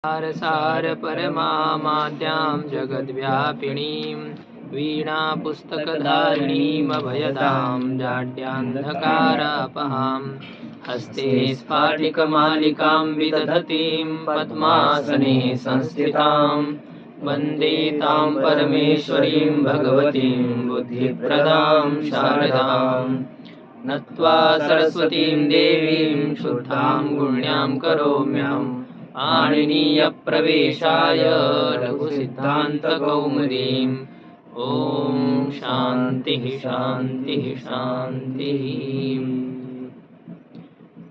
सार परमामाद्यां जगद्व्यापिनीं वीणापुस्तकधारिणीमभयदां जाड्यान्धकारापहां हस्ते स्फाटिकमालिकां विदधतीं पद्मासने संस्थितां वन्दे तां परमेश्वरीं भगवतीं बुद्धिप्रदां शारदां नत्वा सरस्वतीं देवीं शुद्धां गुण्यां करोम्यहम् आनिनीयप्रवेशाय लघुसिद्धान्तकौमुदीम्। ॐ शान्तिः शान्तिः शान्तिः।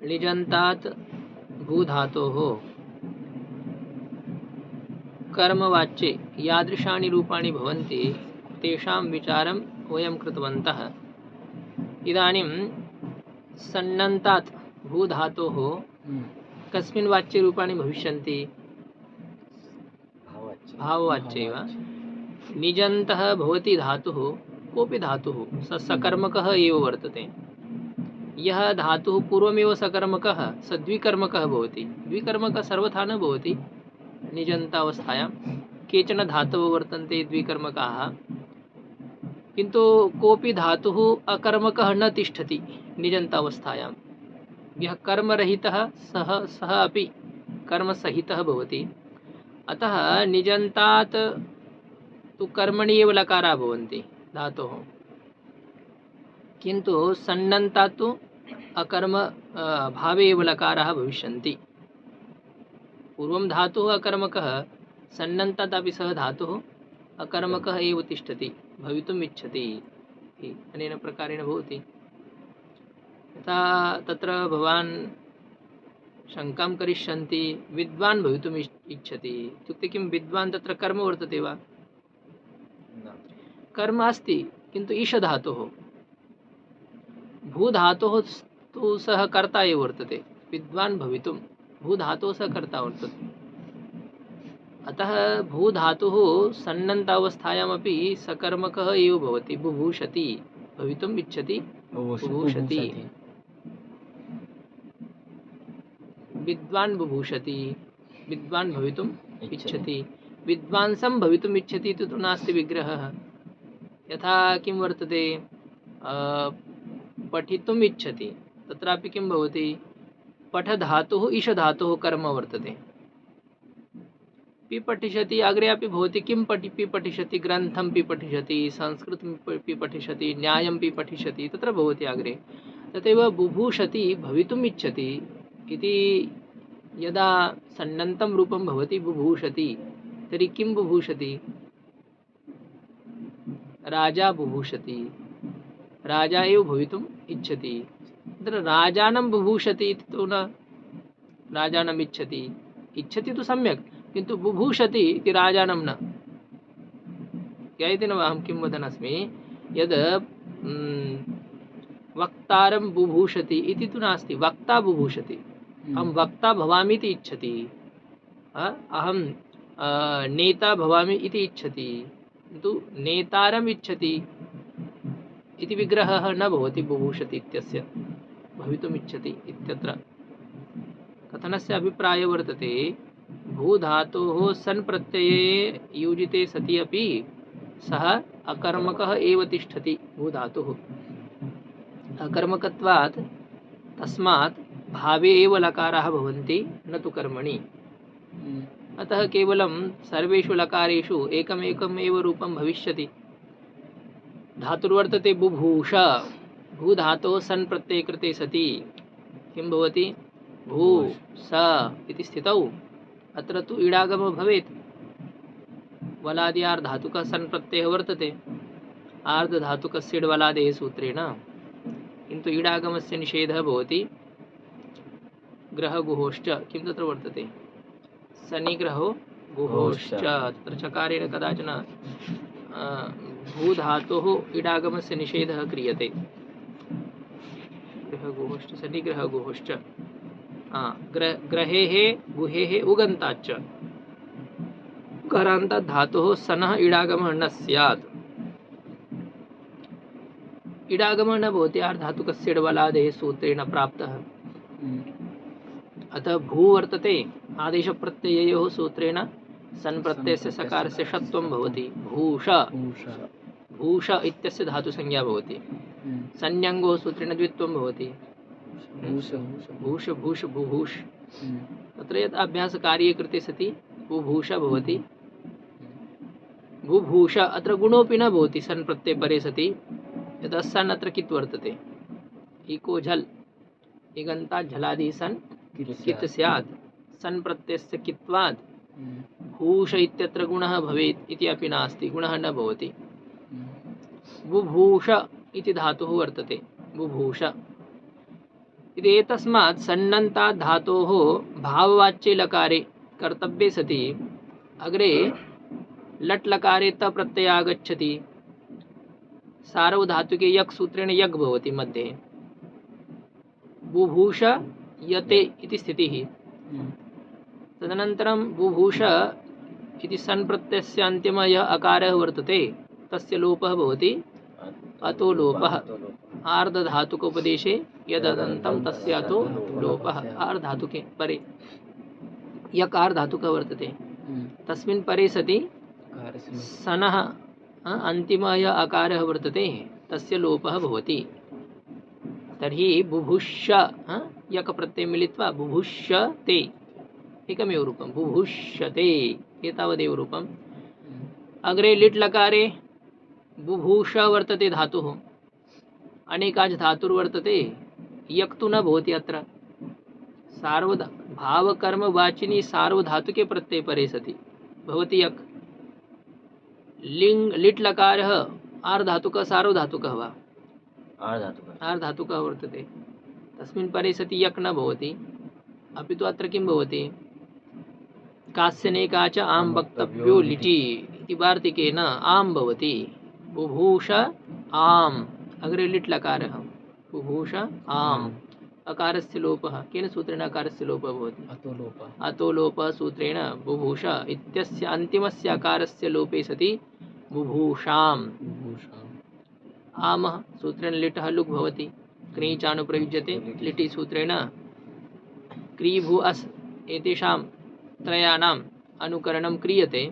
लिजन्तात् भूधातोः कर्मवाच्ये यादृशानि रूपाणि भवन्ति तेषां विचारं वयं कृतवन्तः। इदानीं सन्नन्तात् भूधातोः कस्मिन् वाच्ये रूपाणि भविष्यन्ति? भाववाच्ये वा? निजन्तः भवति धातुः, कोऽपि धातुः स सकर्मकः एव वर्तते। यः धातुः पूर्वमेव सकर्मकः स द्विकर्मकः भवति। द्विकर्मकः सर्वथा न भवति। निजन्तावस्थायां केचन धातवः वर्तन्ते द्विकर्मकाः, किन्तु कोऽपि धातुः अकर्मकः न तिष्ठति निजन्तावस्थायां। यः कर्मरहितः सः अपि कर्मसहितः भवति। अतः निजन्तात् तु कर्मणि एव लकाराः भवन्ति धातोः, किन्तु सन्नन्तात् तु अकर्म भावे एव लकाराः भविष्यन्ति। पूर्वं धातुः अकर्मकः, सन्नन्तात् अपि सः धातुः अकर्मकः एव तिष्ठति, भवितुम् इच्छति। अनेन प्रकारेण भवति। यथा तत्र भवान् शङ्कां करिष्यन्ति, विद्वान् भवितुम् इच्छति इत्युक्ते किं विद्वान् तत्र कर्म वर्तते वा? कर्म अस्ति, किन्तु ईशधातुः। भूधातुः तु सः कर्ता एव वर्तते। विद्वान् भवितुं भूधातुः सः कर्ता वर्तते। अतः भूधातुः सन्नन्तावस्थायामपि सकर्मकः एव भवति। बुभूषति, भवितुम् इच्छति, बुभूषति। विद्वान् बुभूषति, विद्वान् भवितुम् इच्छति। विद्वांसं भवितुम् इच्छति इति तु नास्ति विग्रहः। यथा किं वर्तते, पठितुम् इच्छति, तत्रापि किं भवति, पठधातुः ईशधातुः कर्म वर्तते। पिपठिषति अग्रे अपि भवति। किं पिपठिषति, ग्रन्थं पिपठिषति, संस्कृतं पिपठिषति, न्यायं पिपठिषति, तत्र भवति अग्रे। तथैव बुभूषति, भवितुम् इच्छति इति यदा सन्नन्तं रूपं भवति बुभूषति, तर्हि किं बुभूषति? राजा बुभूषति, राजा एव भवितुम् इच्छति। तत्र राजानं बुभूषति इति तु न, राजानम् इच्छति, इच्छति तु सम्यक्, किन्तु बुभूषति इति राजानं न। ज्ञायते न वा अहं किं वदन् अस्मि? यद् वक्तारं बुभूषति इति तु नास्ति, वक्ता बुभूषति। अहं वक्ता भवामि इति इच्छति, अहं नेता भवामि इति इच्छति, किन्तु नेतारम् इच्छति इति विग्रहः न भवति बुभूषति इत्यस्य। भवितुम् इच्छति इत्यत्र कथनस्य अभिप्रायः वर्तते, भूधातोः सन् प्रत्यये योजिते सति अपि सः अकर्मकः एव तिष्ठति। भूधातुः अकर्मकत्वात् तस्मात् भावे एव लकाराः भवन्ति, न तु कर्मणि। अतः केवलं सर्वेषु लकारेषु एकमेकम् एव रूपं भविष्यति। धातुर्वर्तते बुभूष, भूधातोः सन् प्रत्यये कृते सति किं भवति, भू स इति स्थितौ अत्र तु इडागमः भवेत्। वलादि धातुकः सन् प्रत्ययः वर्तते आर्धधातुकस्य वलादेः सूत्रेण, किन्तु इडागमस्य निषेधः भवति। ग्रहगुहोश्च किं तत्र वर्तते, सनिग्रहो गुहोश्च, तत्र चकारेण कदाचन भूधातोः इडागमस्य निषेधः क्रियते। ग्रहगुहोश्च सनिग्रहगुहोश्च, ग्रहेः गुहेः उगन्ताच्च, करान्तात् धातोः सनः इडागमः न स्यात्। इडागमः न भवति आर्धातुकस्य वलादेः सूत्रेण प्राप्तः। अतः भू वर्तते आदेशप्रत्यययोः सूत्रेण सन् प्रत्ययस्य सकारस्य षत्वं भवति। भूष भूष इत्यस्य धातुसंज्ञा भवति। संज्ञङ्गोः सूत्रेण द्वित्वं भवति। भूष भूष बुभूष। तत्र यत् अभ्यासकार्ये कृते सति बुभूष भवति। बुभूष अत्र गुणोऽपि न भवति सन् प्रत्यये परे सति। यतः सन् अत्र कित् वर्तते। इको झल् इगन्तात् झलादि सन् कित् स्यात्। सन् प्रत्ययस्य कित्वात् भूष इत्यत्र गुणः भवेत् इति अपि नास्ति, गुणः न भवति। बुभूष इति धातुः वर्तते। बुभूष इति एतस्मात् सन्नन्तात् धातोः भाववाच्ये लकारे कर्तव्ये सति अग्रे लट् लकारे त प्रत्यय आगच्छति। सार्वधातुके यक् सूत्रेण यक् भवति मध्ये। बुभूष यते इति स्थितिः। तदनन्तरं बुभूष इति सन् प्रत्ययस्य अन्तिमः यः अकारः वर्तते तस्य लोपः भवति अतो लोपः। आर्धधातुकोपदेशे यददन्तं तस्य अतो लोपः। आर्धधातुके परे यकार धातुकः वर्तते तस्मिन् परे सति सनः अन्तिमः यः अकारः वर्तते तस्य लोपः भवति। तर्हि बुभुष्य यक प्रत्यय मिलित्वा बुभुष्यते एकमेव रूपं बुभुष्यते एतावदेव रूपम्। अग्रे लिट् लकारे बुभूष वर्तते धातुः। अनेकाच् धातुर्वर्तते यक् तु न भवति अत्र। भावकर्मवाचिनी सार्वधातुके प्रत्यये परे सति भवति यक्। लिङ् लिट् लकारः आर्धातुकः सार्वधातुकः वा। आर्धातुकः वर्तते तस्मिन् परे सति यक् न भवति। अपि तु अत्र किं भवति कास्यनेका च आम् वक्तव्यो लिटि इति वार्तिकेन आम् भवति। बुभूष आम् अग्रे लिट् लकारः बुभूष आम्। अकारस्य लोपः केन सूत्रेण अकारस्य लोपः भवति अतो लोपः सूत्रेण बुभूष इत्यस्य अन्तिमस्य अकारस्य लोपे सति बुभूषाम्। आमः सूत्रेण लिटः लुक् भवति क्रीचानुप्रयुज्यते। लिटि सूत्रेण क्री भू अस् एतेषां त्रयाणाम् अनुकरणं क्रियते।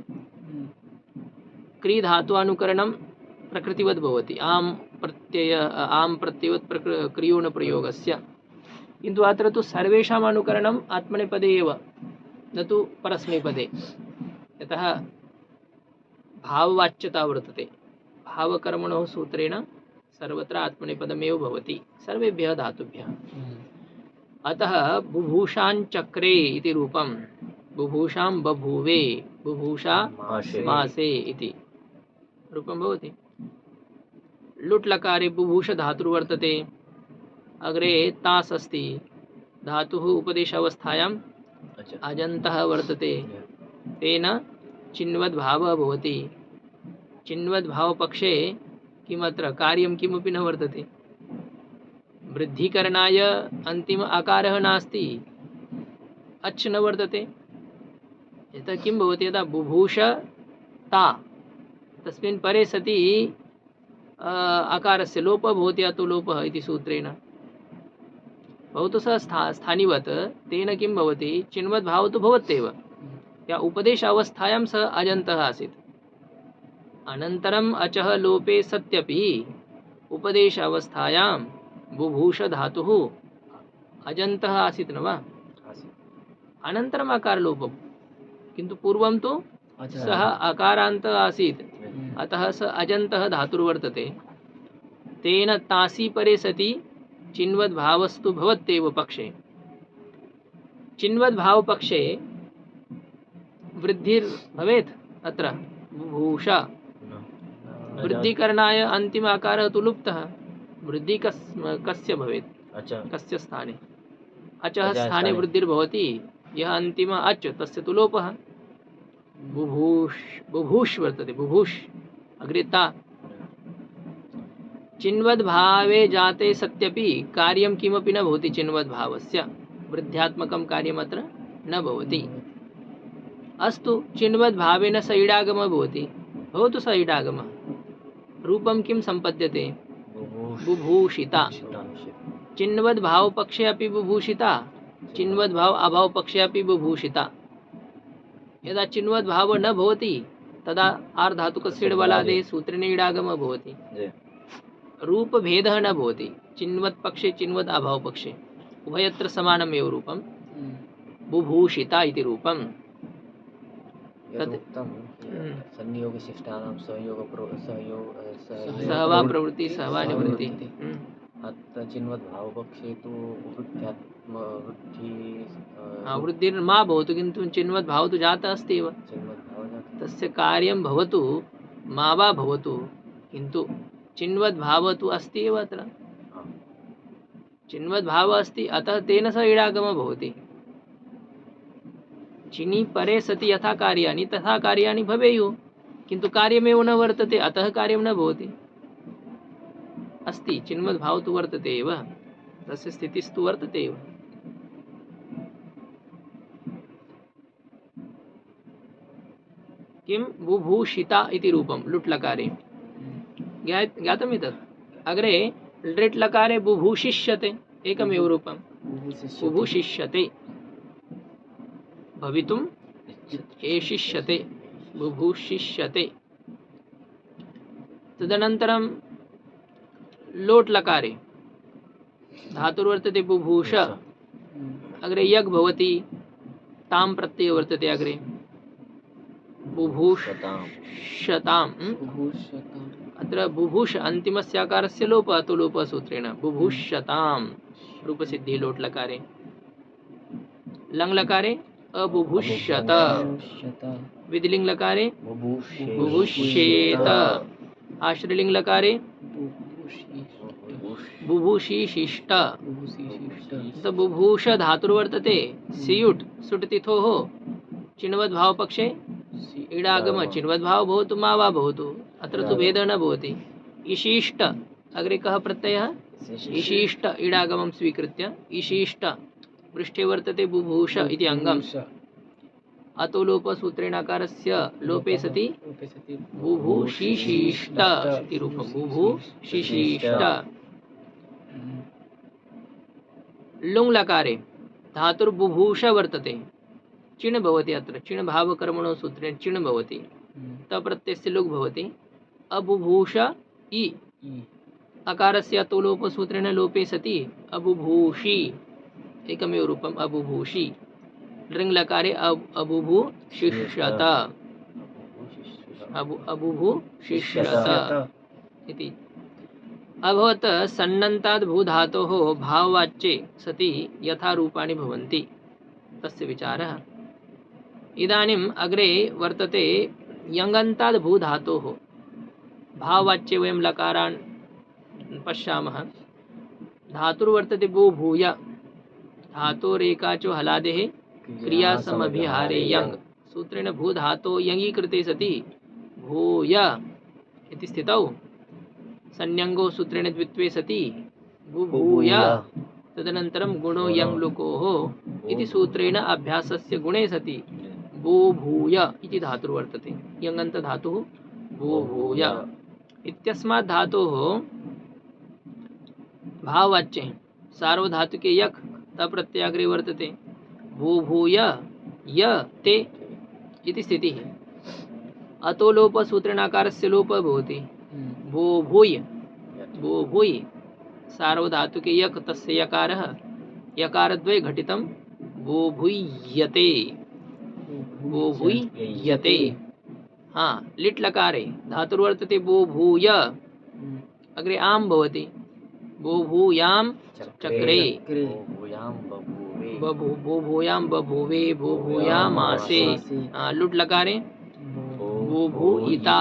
क्री धातु अनुकरणं प्रकृतिवद् भवति आम् प्रत्ययवत् क्रियोण प्रयोगस्य। किन्तु अत्र तु सर्वेषाम् अनुकरणम् आत्मनेपदे एव न तु परस्मैपदे। यतः भाववाच्यता वर्तते। भावकर्मणोः सूत्रेण सर्वत्र आत्मनेपदमेव भवति सर्वेभ्यः धातुभ्यः। अतः बुभूषाञ्चक्रे इति रूपं बुभूषां बभूवे बुभूषा मासे इति रूपं भवति। लुट् लकारे बुभूष धातुर्वर्तते। अग्रे तास् अस्ति धातुः उपदेशावस्थायाम् अजन्तः वर्तते। तेन चिन्वद्भावः भवति। चिन्वद्भावपक्षे किमत्र कार्यं किमपि न वर्तते। वृद्धिकरणाय अन्तिम आकारः नास्ति अच् न वर्तते। यतः किं भवति यदा बुभूषता तस्मिन् परे सति आकारस्य लोपः भवति अतो लोपः इति सूत्रेण। भवतु सः स्थानिवत् तेन किं भवति चिन्वद्भावः तु भवत्येव। या उपदेश अवस्थायां सः अजन्तः आसीत्। अनन्तरम् अचः लोपे सत्यपि उपदेश अवस्थायां बुभूष धातुः अजन्तः आसीत् न वा। अनन्तरम् आकारलोपः किन्तु पूर्वं तु सः अकारान्तः आसीत्। अतः स अजन्तः धातुर्वर्तते। तेन तासी परे सति चिन्वद्भावस्तु भवत्येव पक्षे। चिन्वद्भावपक्षे वृद्धिर्भवेत् अत्र बुभूष। वृद्धिकरणाय अन्तिम आकारः तु लुप्तः। वृद्धि कस्य भवेत् कस्य स्थाने अचः स्थाने वृद्धिर्भवति। यः अन्तिम अच् तस्य तु लोपः। बुभूष वर्तते बुभूष अग्रे ता। चिन्वद्भावे जाते सत्यपि कार्यं किमपि न भवति। चिन्वद्भावस्य वृद्ध्यात्मकं कार्यमत्र न भवति। अस्तु चिन्वद्भावेन स इडागमः भवति। भवतु स इडागमः। रूपं किं सम्पद्यते बुभूषिता। चिन्वद्भावपक्षे अपि बुभूषिता चिन्वद्भाव अभाव पक्षे अपि बुभूषिता। यदा चिन्वद्भाव न भवति तदा आर्धातुकस्य बलादेः सूत्रेण ईडागमः भवति। रूपभेदः न भवति। चिन्वत् पक्षे चिन्वद् अभाव पक्षे उभयत्र समानमेव रूपं बुभूषिता इति रूपं। संयोगशिष्टानां सह वा प्रवृत्ति सह वा निवृत्ति। अत्र चिन्वद्भावपक्षे तु वृद्धिर्मा भवतु, किन्तु चिन्वद्भाव तु जातः अस्ति एव। तस्य कार्यं भवतु मा वा भवतु, किन्तु चिन्वद्भाव तु अस्ति एव। अत्र चिन्वद्भाव अस्ति, अतः तेन सह ईडागमः भवति। चिनि परे सति यथा कार्याणि तथा कार्याणि भवेयुः, किन्तु कार्यमेव न वर्तते, अतः कार्यं न भवति। अस्ति चिन्वद्भाव तु वर्तते एव, तस्य स्थितिस्तु वर्तते एव। किं बुभूषिता इति रूपं लुट् लकारे ज्ञातम् एतत्। अग्रे लृट् लकारे बुभूषिष्यते एकमेव रूपं बुभूषिष्यते, भवितुम् एषिष्यते बुभूषिष्यते। तदनन्तरं लोट् लकारे धातुर्वर्तते बुभूष, अग्रे यग् भवति, तां प्रत्ययो वर्तते अग्रे बुभूषताम्। अत्र बुभूष अन्तिमस्याकारस्य लोपः अतो लोपः सूत्रेण बुभूषताम् रूपसिद्धिः लोट् लकारे। लङ् लकारे अबुभुष्यत, विधिलिङ् लकारे बुभुष्येत, आश्रयलिङ् लकारे बुभूषिशिष्ट। तो बुभूष धातुर्वर्तते सियुट् सुट् तिथोः चिन्वद्भाव पक्षे ईडागम चिन्वद्भाव भवतु मा वा भवतु, अत्र तु भेदः न भवति। इशिष्ट अग्रे कः प्रत्ययः इशिष्ट, ईडागमं स्वीकृत्य इशिष्ट पृष्ठे वर्तते बुभूष इति अङ्गम्। अतो लोपसूत्रेण अकारस्य लोपे सति बुभूषिशिष्ट इति रूपं बुभूषिशिष्ट। लुङ् लकारे धातुर्बुभूष वर्तते, चिण् भवति। अत्र चिण् भावकर्मणो सूत्रेण चिण् भवति, तप्रत्ययस्य लुग् भवति। अबुभूष इ अकारस्य अतो लोपसूत्रेण लोपे सति अबुभूषि एकमेव रूपम् अबुभूषि। लृङ् लकारे अबुभूषिष्यत अबुभूषिष्यत इति। अभवत् सन्नन्ताद् भूधातोः भाववाच्ये सति यथा रूपाणि भवन्ति तस्य विचारः। इदानीम् अग्रे वर्तते यङन्ताद् भूधातोः भाववाच्ये वयं लकारान् पश्यामः। धातुर्वर्तते बुभूय, धातोरेकाचो हलादेः क्रियासमभिहारे यङ् सूत्रेण भूधातो यङीकृते सति भूय इति स्थितौ संज्ञो सूत्रेण द्वित्वे सति बुभूय। तदनन्तरं गुणो यङ् लुकोः इति सूत्रेण अभ्यासस्य गुणे सति बुभूय इति धातुर्वर्तते। यङन्त धातुः बुभूय इत्यस्मात् धातोः भाववाच्ये सार्वधातुके यक् तप्रत्ययाग्रे वर्तते बुभूय य ते इति स्थितिः। अतो लोपसूत्रेण आकारस्य लोपः भवति बुभूय बुभूय। सार्वधातुके यक् तस्य यकारः यकारद्वये घटितं बुभूयते बुभूयते। हाँ, लिट् लकारे धातुर्वर्तते बुभूय, अग्रे आम् भवति बुभूयां चक्रे बुभूयां बभूवे बुभूयामासे। लुट् लकारे बुभूयिता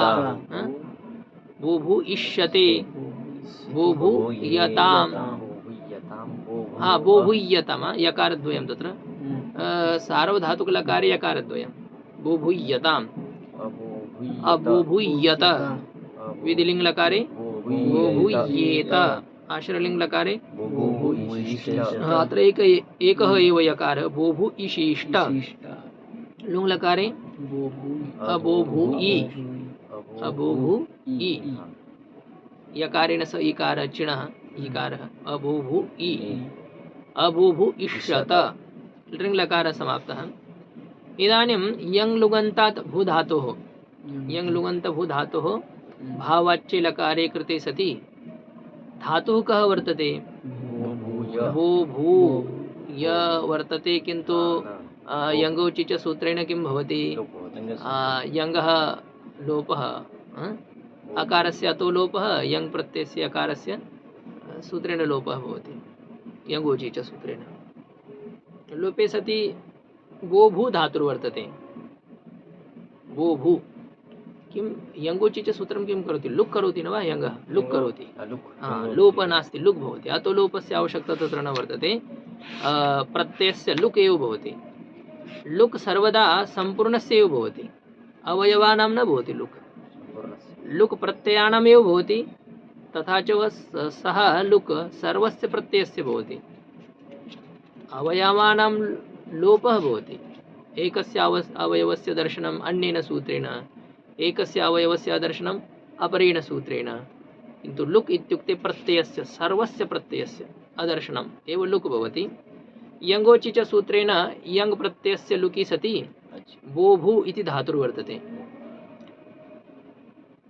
बुभूयिष्यते बुभूयताम्। हाँ, बुभूयताम् यकारद्वयं तत्र सार्वधातुक लकारे यकारद्वयं बुभूयताम् अबुभूयत। विधिलिङ् लकारे बुभूयेत, आश्रयलिङ् लकारे अत्र एकः एव यकारः बुभूयिशिष्ट। लुङ् लकारे अबुभूयि अबुभूयि, यकारेण स इकारः चिणः इकारः अबुभूयि अबुभूयिष्यत लृङ् लकारः समाप्तः। इदानीं यङ् लुगन्तात् भूधातोः यङ् लुगन्त भूधातोः भाववाच्ये लकारे कृते सति धातुः कः वर्तते? भू भू य वर्तते, किन्तु यङ्गौचि च सूत्रेण किं भवति? यङ्गः लोपः, अकारस्य अतो लोपः, यङ् प्रत्ययस्य अकारस्य सूत्रेण लोपः भवति, यङ्गौचि च सूत्रेण। लोपे सति गो भू धातुर्वर्तते। गो भू किं यङ्गौचि च सूत्रं किं करोति? लुक् करोति न वा? यङ्गः लुक् करोति, लोपः नास्ति, लुक् भवति। अतो लोपस्य आवश्यकता तत्र न वर्तते, प्रत्ययस्य लुक् एव भवति। लुक् सर्वदा सम्पूर्णस्य एव भवति, अवयवानां न भवति। लुक् प्रत्ययानामेव भवति, तथा च सः लुक् सर्वस्य प्रत्ययस्य भवति। अवयवानां लोपः भवति, एकस्य अवयवस्य दर्शनम् अन्येन सूत्रेण, एकस्य अवयवस्य दर्शनम् अपरेण सूत्रेण, किन्तु लुक् इत्युक्ते प्रत्ययस्य, सर्वस्य प्रत्ययस्य अदर्शनम् एव लुक् भवति। यङ्गौचि च सूत्रेण यङ् प्रत्ययस्य लुकि सति वो भू इति धातुर्वर्तते।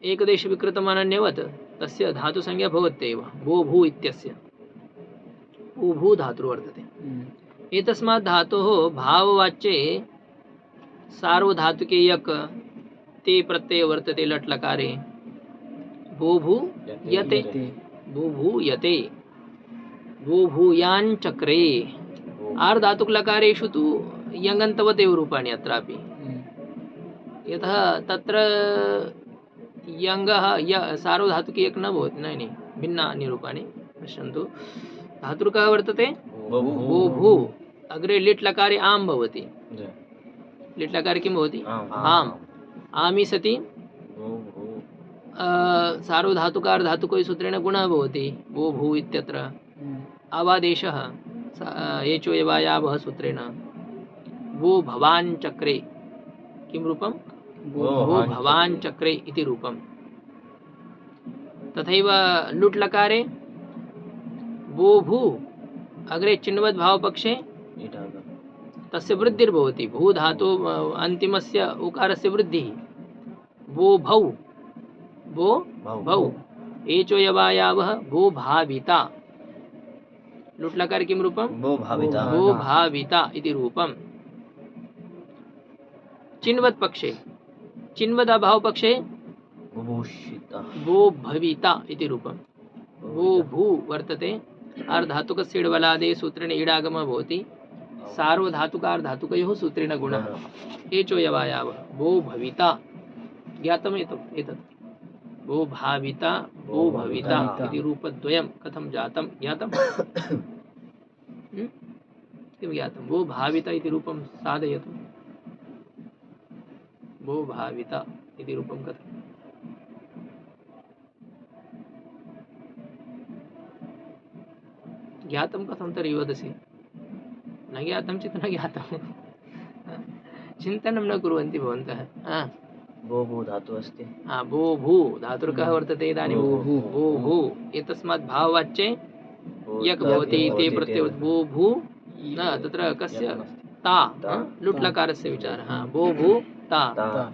एकदेशविकृतमनन्यवत् तस्य धातुसंज्ञा भवत्येव, वो भू इत्यस्य वो भू धातुर्वर्तते। एतस्मात् धातोः भाववाच्ये सार्वधातुके यक् ते प्रत्यय वर्तते लट् लकारे। वो भू यते, वो भू यते, वो भूयान् चक्रे। आर् धातुक लकारेषु तु यङन्तवत् एव रूपाणि अत्रापि, यतः तत्र यङ्गः सार्वधातुके यक् न भवति, न भिन्नानि रूपाणि। पश्यन्तु, धातुर्कः वर्तते वो भू, अग्रे लिट् लकारे आम् भवति, लिट् लकारे किं भवति? आम्। आमि सति सार्वधातुकार् धातुकयोः सूत्रेण गुणः भवति, वो भू इत्यत्र। अवादेशः एचो यवायावः सूत्रेण वो भवान् चक्रे, किं रूपं? वो भवान् चक्रे इति रूपं। तथैव लुट् लकारे वो भू, अग्रे चिन्वद् भावपक्षे तस्य वृद्धिर्भवति, भू धातु अन्तिमस्य उकारस्य वृद्धिः। वो भौ, वो भौ, एचो यवायावः वो भाविता। लुट् लकार किं रूपं? वो भाविता इति रूपं। चिन्वत् पक्षे, चिन्वद् अभावपक्षे वो भविता इति रूपं। वो भू वर्तते, अर्धातुकस्य इडबलादे सूत्रेण ईडागमः भवति, सार्वधातुकार् धातुकयोः सूत्रेण गुणः। एचो यवायावः वो भविता, ज्ञातम् एतत्। वो भाविता, वो भविता इति रूपद्वयं कथं जातं ज्ञातं? किं ज्ञातं? वो भाविता इति रूपं साधयतु। वो भाविता इति रूपं कथं? ज्ञातं कथं तर्हि वदसि? न ज्ञातं चेत् न ज्ञातं। चिन्तनं न कुर्वन्ति भवन्तः। वो भू धातु अस्ति। वो भू धातुर्कः वर्तते इदानीं? वो भू। एतस्मात् भाववाच्ये यक् भवति ते प्रत्यय वो भू, न तत्र कस्य? ता, लुट् लकारस्य विचारः। वो भू ता,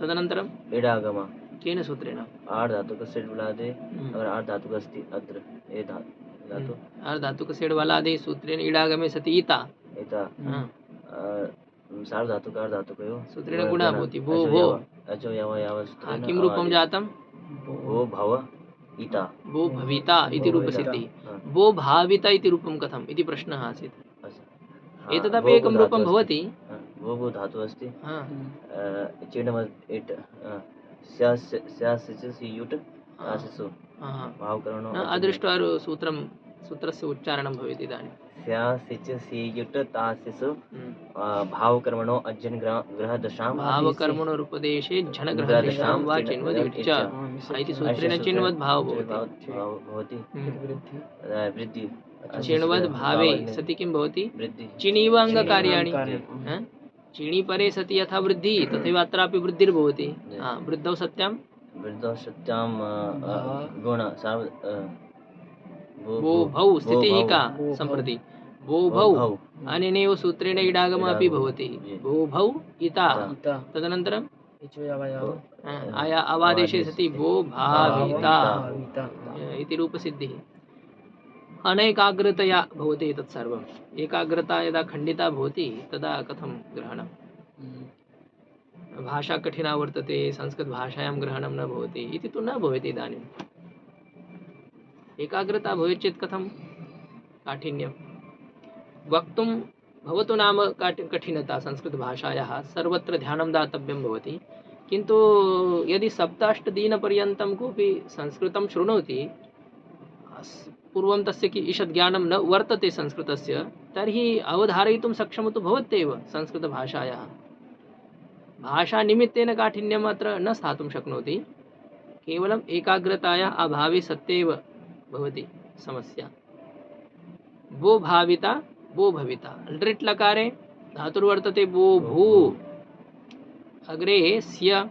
तदनन्तरम् इडागम केन सूत्रेण? आर् धातुकस्य इडबलादे, अगर आर् धातुकः अस्ति अत्र ए धातु, आर् धातुकस्य इडबलादे सूत्रेण इडागमे सति इता, सार्वधातुकार् धातुकयोः सूत्रेण गुणः भवति। वो भो, अचो यवायावः सूत्रेण किं रूपं जातं? वो भव इता, वो भविता इति रूपसिद्धिः। वो भाविता इति रूपं कथम् इति प्रश्नः आसीत्। एतदपि एकं रूपं भवति। वो भू धातु अस्ति, चिणवद् इट् स्यासियुट् आसिसु भावकरणो अदृष्ट्वा सूत्रस्य उच्चारणं भवेत्। इदानीं स्यासियुट् तासिसु भावकर्मणो अज्जन् ग्रहदशां भावकर्मणोरुपदेशे झनग्रहदशां वा चिन्वद् च इति सूत्रेण चिन्वद् भावः भवति। वृद्धि चिन्वद् भावे सति किं भवति? चिणीव अङ्गकार्याणि। चिणी परे सति यथा वृद्धि तथैव अत्रापि वृद्धिर्भवति। वृद्धौ सत्यां गुण वो भौ स्थितिः का सम्प्रति? बोभौ भौ अनेनैव सूत्रेण इडागम अपि भवति बोभौ इता इता तदनन्तरं इचोयावयाव आया अवादेशे सति बो भाविता भाविता इति रूपसिद्धिः अनैकाग्रतया भवति एतत् सर्वम् एकाग्रता यदा खण्डिता भवति तदा कथं ग्रहणं भाषा कठिना वर्तते संस्कृतभाषायां ग्रहणं न भवति इति तु न भवति इदानीम् एकाग्रता भवेत् चेत् कथं काठिन्यं वक्तुं भवतु नाम कठिनता संस्कृतभाषायाः सर्वत्र ध्यानं दातव्यं भवति किन्तु यदि 7-8 दिनपर्यन्तं कोऽपि संस्कृतं शृणोति पूर्वं तस्य ईषद् ज्ञानं न वर्तते संस्कृतस्य तर्हि अवधारयितुं सक्षमो तु भवत्येव संस्कृतभाषायाः भाषानिमित्तेन काठिन्यम् अत्र न स्थातुं शक्नोति केवलम् एकाग्रतायाः अभावे सत्येव भवति समस्या वो भाविता वो भविता लृट् लकारे धातुर्वर्तते वो भू अग्रे स्य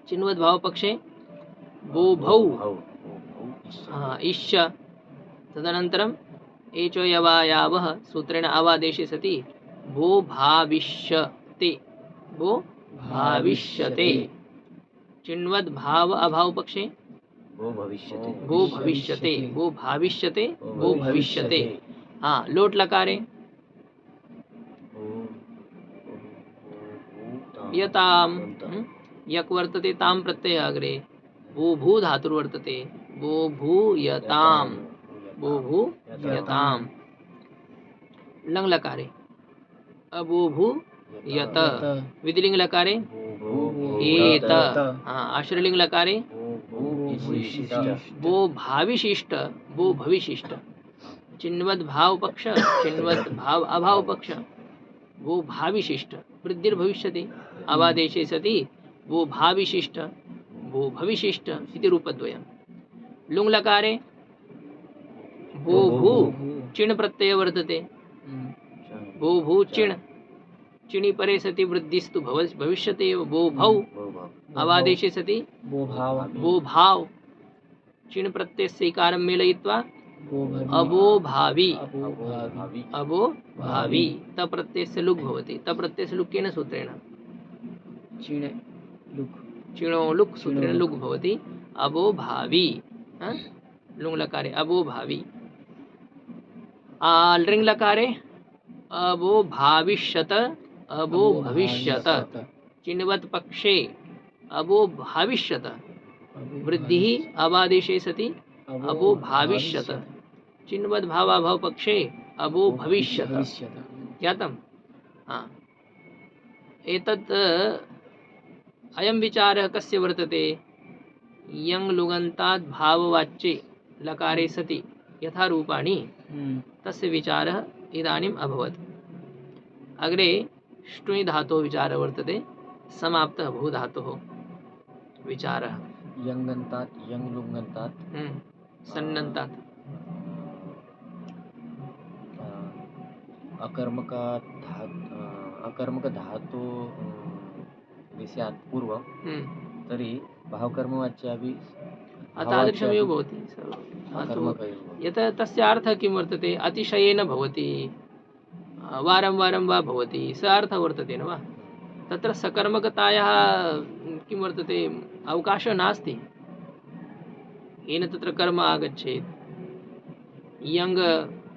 चिन्वद्भावपक्षे वो भौ इश्च तदनन्तरम् एचो यवायावः सूत्रेण अवादेशे सति वो भाविष्यते वो भाविष्यते चिन्वद् भाव अभावपक्षे वो भविष्यति वो भविष्यते वो भाविष्यते वो भविष्यते हाँ लोट लकारे यताम यक वर्तते ताम प्रत्यय अग्रे वो भू धातुर्वर्तते वो भूयताम वो भूयताम लंग लकारे अबो भू यत विधिलिंग लकारे एत हाँ आश्रयलिंग लकारे वो भाविशिष्ट वो भविशिष्ट चिन्वद् भाव पक्ष चिन्वद् भाव अभाव पक्ष वो भाविशिष्ट वृद्धिर्भविष्यति अवादेशे सति वो भाविशिष्ट वो भविशिष्ट इति रूपद्वयम् लुङ् लकारे वो भू चिण् प्रत्यय वर्तते वो भू चिण् चिणि परे सति वृद्धिस्तु भविष्यते एव वो भौ अवादेशे सति वो भाव चिण् प्रत्ययस्य इकारं मेलयित्वा अबो भावी अबो भावी त प्रत्ययस्य लुक् भवति त प्रत्ययस्य लुक् केन सूत्रेण चिणो लुक् सूत्रेण लुक् भवति अबो भावी लुङ् लकारे अबो भावी लृङ् लकारे अबो भाविष्यत अबो भविष्यत चिन्वत् पक्षे अबो भाविष्यत वृद्धिः अवादेशे सति अबो भाविष्यत चिन्वद् भावाभाव पक्षे अबो भविष्यत ज्ञातम् एतत् अयं विचारः कस्य वर्तते यङ् लुगन्तात् भाववाच्ये लकारे सति यथा रूपाणि तस्य विचारः इदानीम् अभवत् अग्रे ष्टुय् धातोः विचारः वर्तते समाप्तः भू धातोः विचारः यङ्गन्तात् यङ् लुङन्तात् सन्नन्तात् अकर्मक धातु विषयात् पूर्वं तर्हि भावकर्मवाच्यापि तादृशमेव भवति यतः तस्य अर्थः किं वर्तते अतिशयेन भवति वारं वारं वा भवति स अर्थः वर्तते न वा तत्र सकर्मकतायाः किं वर्तते अवकाशः नास्ति येन तत्र कर्म आगच्छेत् यङ्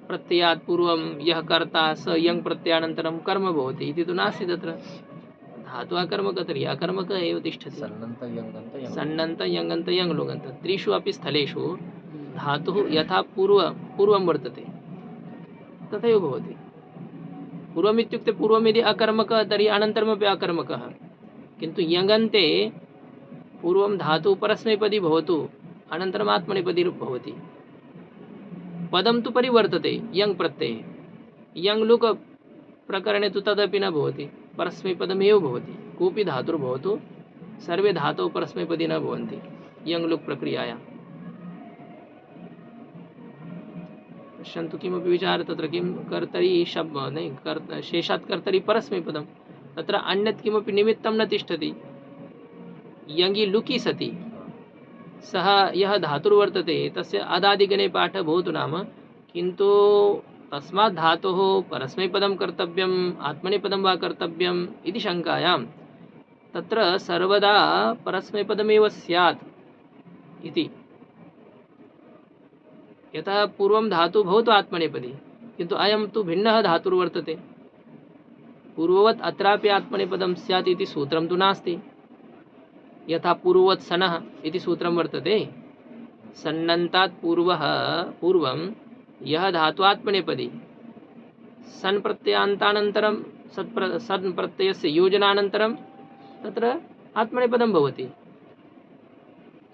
प्रत्ययात् पूर्वं यः कर्ता स यङ् प्रत्ययानन्तरं कर्म भवति इति तु नास्ति तत्र धातु अकर्मक तर्हि अकर्मक एव तिष्ठति सन्नन्त यङन्त यङ् लुगन्त त्रिषु अपि स्थलेषु धातुः यथा पूर्वं वर्तते तथैव भवति पूर्वम् इत्युक्ते पूर्वं यदि अकर्मकः तर्हि अनन्तरमपि अकर्मकः किन्तु यङन्ते पूर्वं धातुः परस्मैपदी भवतु अनन्तरम् आत्मनेपदी भवति पदं तु परिवर्तते यङ् प्रत्यये यङ् लुक् प्रकरणे तु तदपि न भवति परस्मैपदमेव भवति कोऽपि धातुर्भवतु सर्वे धातवः परस्मैपदी न भवन्ति यङ् लुक् प्रक्रियायां पश्यन्तु किमपि विचारः तत्र किं कर्तरि शब्द नहीं शेषात् कर्तरि परस्मैपदं तत्र अन्यत् किमपि निमित्तं न तिष्ठति यङि लुकि सति सः यः धातुर्वर्तते तस्य अदादिगणे पाठः भवतु नाम किन्तु तस्मात् धातोः परस्मैपदं कर्तव्यम् आत्मनेपदं वा कर्तव्यम् इति शङ्कायां तत्र सर्वदा परस्मैपदमेव स्यात् इति। यतः पूर्वं धातु भवतु आत्मनेपदी किन्तु अयं तु भिन्नः धातुर्वर्तते। पूर्ववत् अत्रापि आत्मनेपदं स्यात् इति सूत्रं तु नास्ति। यथा पूर्ववत् सनः इति सूत्रं वर्तते। सन्नन्तात् पूर्वं यः धातु आत्मनेपदी सन् प्रत्ययान्तानन्तरं सन् प्रत्ययस्य योजनानन्तरं तत्र आत्मनेपदं भवति।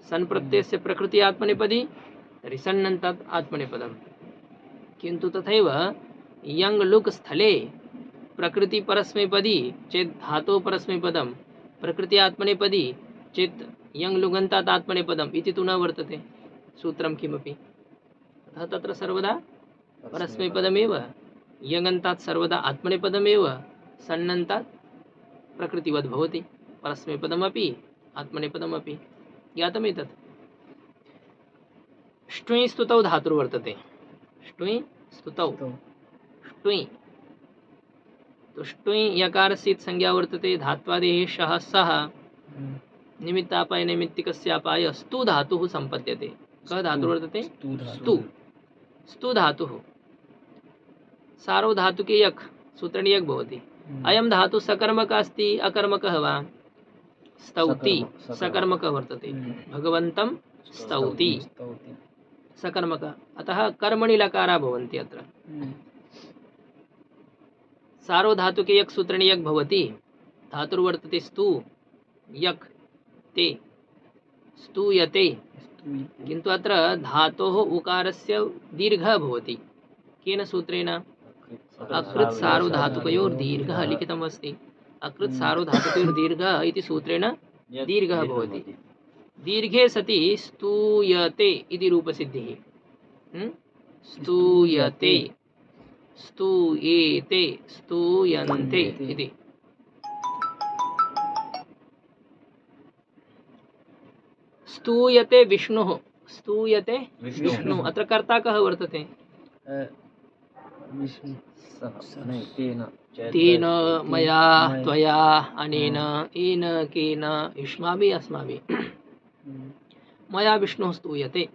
सन् प्रत्ययस्य प्रकृति आत्मनेपदी तर्हि सन्नन्तात् आत्मनेपदं। किन्तु तथैव यङ् लुक् स्थले प्रकृति परस्मैपदी चेत् धातोः परस्मैपदं, प्रकृति आत्मनेपदी चेत् यङ् लुगन्तात् आत्मनेपदम् इति तु न वर्तते सूत्रं किमपि। अतः तत्र सर्वदा परस्मैपदमेव, यङन्तात् सर्वदा आत्मनेपदमेव, सन्नन्तात् प्रकृतिवद् भवति, परस्मैपदमपि आत्मनेपदमपि। ज्ञातमेतत्। ष्टुयि स्तुतौ धातुर्वर्तते। ष्टुयि स्तुतौ, ष्टुयि तो ष्टुयि यकारस्य संज्ञा वर्तते। धात्वादेः शः सः निमित्तापाय नैमित्तिकस्यापाय स्तु धातुः सम्पद्यते। कः धातुः वर्तते? स्तु। स्तु धातुः सार्वधातुके यक् सूत्रेण यक् भवति। अयं धातुः सकर्मकः अस्ति अकर्मकः वा? स्तौति, सकर्मकः वर्तते। भगवन्तं स्तौति, सकर्मकः। अतः कर्मणि लकारा भवन्ति अत्र। सार्वधातुके यक् सूत्रेण यक् भवति। धातुर्वर्तते स्तु, यक् ते, स्तूयते। किन्तु अत्र धातोः उकारस्य दीर्घः भवति। केन सूत्रेण? अकृत् सार्वधातुकयोर् दीर्घः लिखितम् अस्ति। अकृत् सार्वधातुकयोर् दीर्घः इति सूत्रेण दीर्घः भवति। दीर्घे सति स्तूयते इति रूपसिद्धिः। स्तूयते, स्तूयेते, स्तूयन्ते इति। स्तूयते विष्णुः, स्तूयते विष्णुः। अत्र कर्ता कः वर्तते? तेन मया त्वया अनेन येन केन युष्माभिः अस्माभिः मया विष्णुः स्तूयते।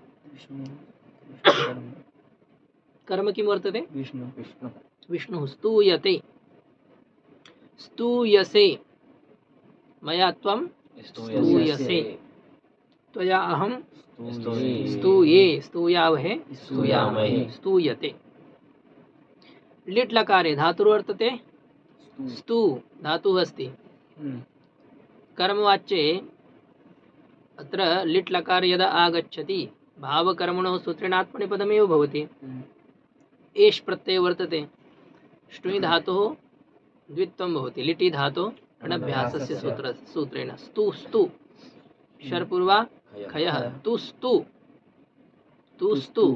कर्म किं वर्तते? विष्णुः। स्तूयते, स्तूयसे, मया त्वं स्तूयसे, त्वया अहं स्तूये, स्तूयावहे, स्तूयामहे, स्तूयते। लिट् लकारे धातुर्वर्तते स्तु, धातुः अस्ति। कर्मवाच्ये अत्र लिट् लकार यदा आगच्छति भावकर्मणोः सूत्रेण आत्मनेपदमेव भवति। एष् प्रत्ययः वर्तते। ष्टुयि धातोः द्वित्वं भवति। लिटि धातोः अणभ्यासस्य सूत्रेण स्तु, स्तु शर्पूर्वा खयः, तु स्तु, तु स्तु।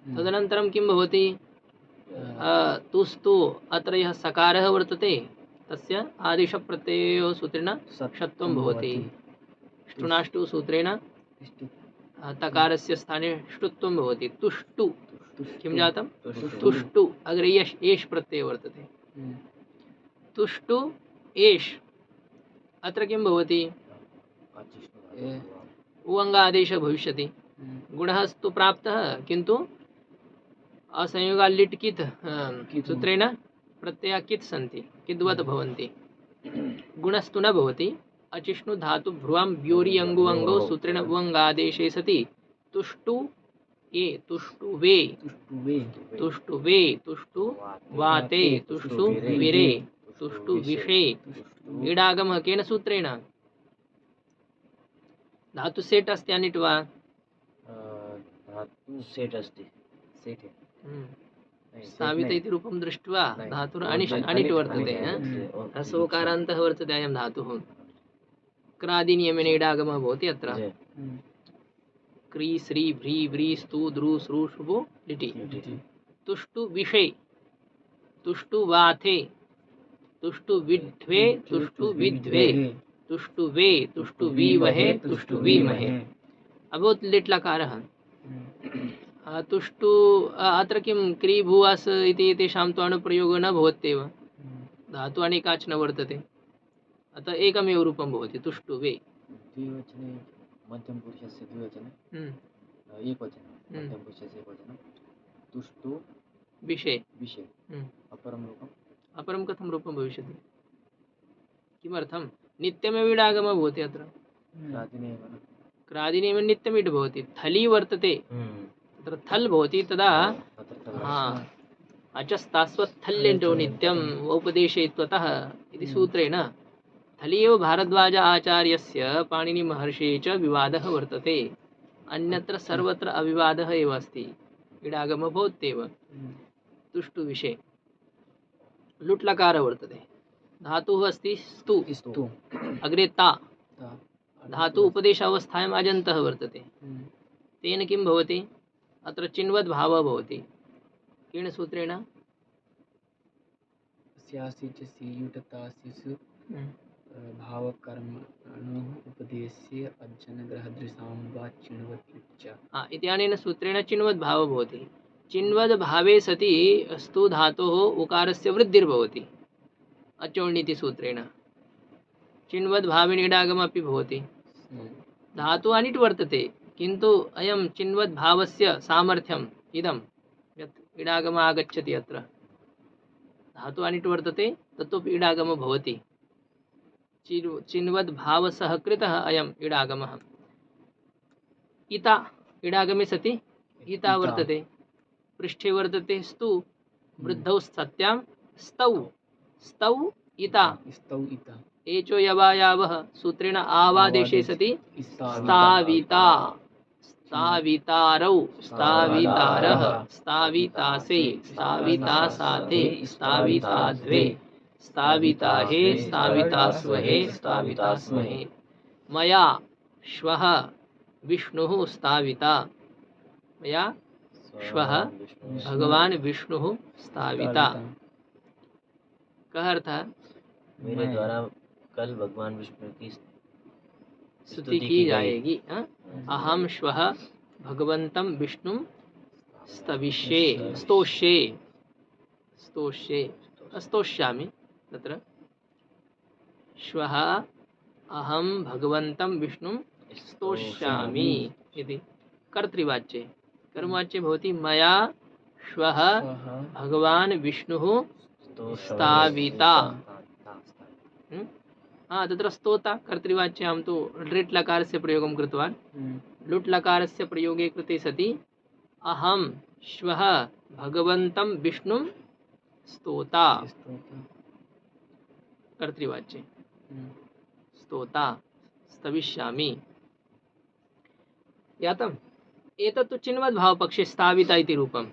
तदनन्तरं किं भवति? तु स्तु। अत्र यः सकारः वर्तते तस्य आदिशप्रत्ययोः सूत्रेण षत्वं भवति। ष्टुनाष्टु सूत्रेण तकारस्य स्थाने ष्टुत्वं भवति। तुष्टु। किं जातं? तुष्टु। अग्रे एष् प्रत्ययः वर्तते। तुष्टु एष्। अत्र किं भवति? उवङ्गादेशः भविष्यति। गुणः तु प्राप्तः किन्तु असंयोगा लिट् कित् सूत्रेण प्रत्यया कित् सन्ति, किद्वत् भवन्ति। गुणस्तु न भवति। अचिष्णु धातु भ्रुवां व्योरि अङ्गुवङ्गौ सूत्रेण उवङ्गादेशे सति तुष्टु ये, तुष्टु वे, तुष्टु वे, तुष्टु वाते, तुष्टु विरे, तुष्टु विषे। ईडागमः केन सूत्रेण? धातु सेट् अस्ति अनिट् वा? धातु सेट् अस्ति। सावित इति रूपं दृष्ट्वा धातुः अनिट् वर्तते। ह्रस्वकारान्तः वर्तते अयं धातुः। क्रादिनियमेन ईडागमः भवति अत्र। क्री श्री भ्री व्री स्तु द्रु श्रु शुभो लिटि। तुष्टु विषे, तुष्टु वाथे, तुष्टु विद्वे, तुष्टु विद्वे, तुष्टु वे, तुष्टु वीवहे, तुष्टु वीमहे। अभवत् लिट् लकारः। तुष्टु अत्र किं क्री भुवास् इति तेषां तु अनुप्रयोगः न भवत्येव, धातु अनेकाच् न वर्तते, अतः एकमेव रूपं भवति तुष्टु वे। द्विवचने मध्यमपुरुषस्य द्विवचने एकवचने मध्यमपुरुषस्य एकवचनं तुष्टु विषये विषये अपरं रूपम् अपरं कथं रूपं भविष्यति? किमर्थं? नित्यमेव इडागमः भवति अत्र। क्रादिनेव नित्यमिड् भवति। थली वर्तते, तत्र थल् भवति, तदा अचस्तास्वत्थल्यञ्चो नित्यम् उपदेशे त्वतः इति सूत्रेण थली एव भारद्वाज आचार्यस्य पाणिनिमहर्षेः च विवादः वर्तते, अन्यत्र सर्वत्र अविवादः एव अस्ति, इडागमः भवत्येव। तुष्टु विषये लुट् लकारः वर्तते, धातुः अस्ति स्तु, अग्रे ता, धातु उपदेश अवस्थायाम् अजन्तः वर्तते, तेन किं भवति? अत्र चिन्वद् भावः भवति। केन सूत्रेण? उपदेशे अजनग्रहदृशां वा चिण्वत् च इत्यनेन सूत्रेण चिन्वद् भावः भवति। चिन्वद् भावे सति स्तु धातोः उकारस्य वृद्धिर्भवति अचोण्णीति सूत्रेण। चिन्वद् भावेन इडागमपि भवति। धातु अनिट् वर्तते, किन्तु अयं चिन्वद् भावस्य सामर्थ्यम् इदं यत् इडागमः आगच्छति, अत्र धातु अनिट् वर्तते ततोपि इडागमः भवति। चिन्वद् भावसः कृतः अयम् इडागमः। इता इडागमे सति इता वर्तते, पृष्ठे वर्तते स्तु, वृद्धौ सत्यां स्तौ, स्तौ इता, एचो यवायावः सूत्रेण आवादेशे सति स्थाविता, स्थावितारौ, स्थावितारः, स्थावितासे, स्थावितासाथे, स्थाविताद्वे, स्थाविताहे, स्थावितास्वहे, स्थावितास्महे। मया श्वः विष्णुः स्थाविता, मया श्वः भगवान विष्णुः स्थाविता। कः अर्थः? मेरे द्वारा कल भगवान विष्णु की स्तुति की जाएगी। अहम श्वः भगवन्तं विष्णुं स्तविष्ये, स्तोष्ये, स्तोष्ये, स्तोष्यामि। तत्र श्वः अहं भगवन्तं विष्णुं स्तोष्यामि इति कर्तृवाच्ये। कर्मवाच्ये भवति मया श्वः भगवान् विष्णुः स्थाविता। तत्र स्तोता कर्तृवाच्यां तु लृट् लकारस्य प्रयोगं कृतवान्। लुट् लकारस्य प्रयोगे कृते सति अहं श्वः भगवन्तं विष्णुं स्तोता, कर्तृवाच्ये स्तोता, स्तविष्यामि। ज्ञातम्? एतत्तु चिन्वद् भावपक्षे स्थाविता इति रूपं।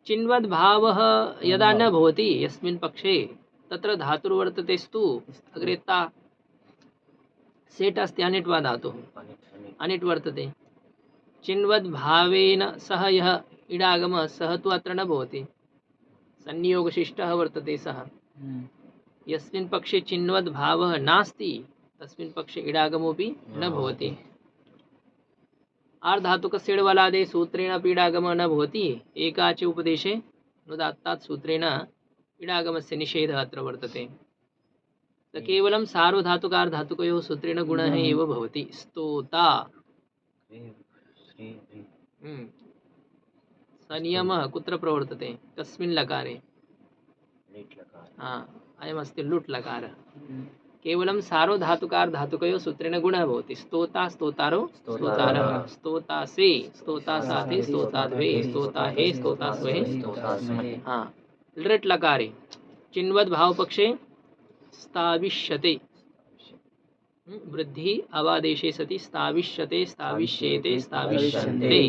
चिन्वद् भावः यदा न भवति यस्मिन् पक्षे, तत्र धातुर्वर्तते स्तु, अग्रे ता, सेट् अस्ति अनिट् वा धातुः, अनिट् वर्तते। चिन्वद् भावेन सह यः इडागमः सः तु अत्र न भवति, संनियोगशिष्टः वर्तते सः। यस्मिन् पक्षे चिन्वद् भावः नास्ति तस्मिन् पक्षे इडागमोऽपि न भवति। आर्धातुकस्य इडवलादे सूत्रेण अपि इडागमः न भवति। एकाचे उपदेशे नुदात्तात् सूत्रेण इडागमस्य निषेधः अत्र वर्तते। त केवलं सार्वधातुकार्धातुकयोः सूत्रेण गुणः एव भवति। स्तोता सनियमः कुत्र प्रवर्तते? कस्मिन् लकारे? अयमस्ति लुट् लकारः। केवलं सार्वधातुकार्धातुकयोः सूत्रेण गुणः भवति। स्तोता, स्तोतारो, स्तोतारः, स्तोतासे, स्तोतासाथे, स्तोताद्वे, स्तोताहे, स्तोतास्वहे, स्तोतास्महे। लृट् लकारे चिन्वद् भावपक्षे स्थाविष्यते, वृद्धि अवादेशे सति स्थाविष्यते, स्थाविष्येते, स्थाविष्यन्ते।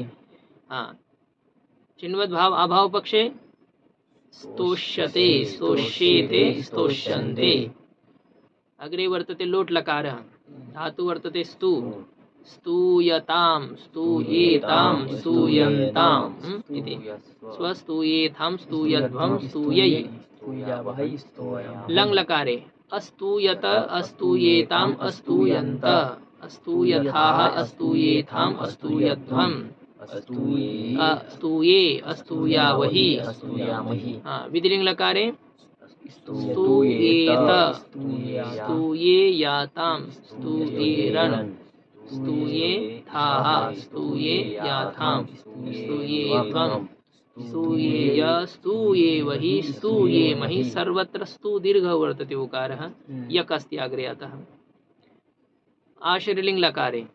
चिन्वद् भाव अभाव पक्षे स्तोष्यते, स्तोष्येते, स्तोष्यन्ते। अग्रे वर्तते लोट् लकारः, धातु वर्तते स्तु, स्तूयतां, स्तूयेतां, स्तूयन्ताम् इति। स्वस्तूयेथां, स्तूयध्वं, स्तूयै। लङ् लकारे अस्तूयत, अस्तूयेताम्, अस्तूयन्त, अस्तूयथाः, अस्तूयेथाम्, अस्तूयध्वम्, अस्तूये अस्तूयावहि अस्तूयामहि विधिलिंग लकारे स्तूयेत स्तूयेयातां स्तूयेरन् स्तूयेथाः स्तूयेयाथां स्तूयेध्वं स्तूयेय स्तूयेवहि स्तूयेमहि सर्वत्र स्तु दीर्घ वर्तते उकारः यक् अस्ति अग्रे अतः आश्रयलिंग लकारे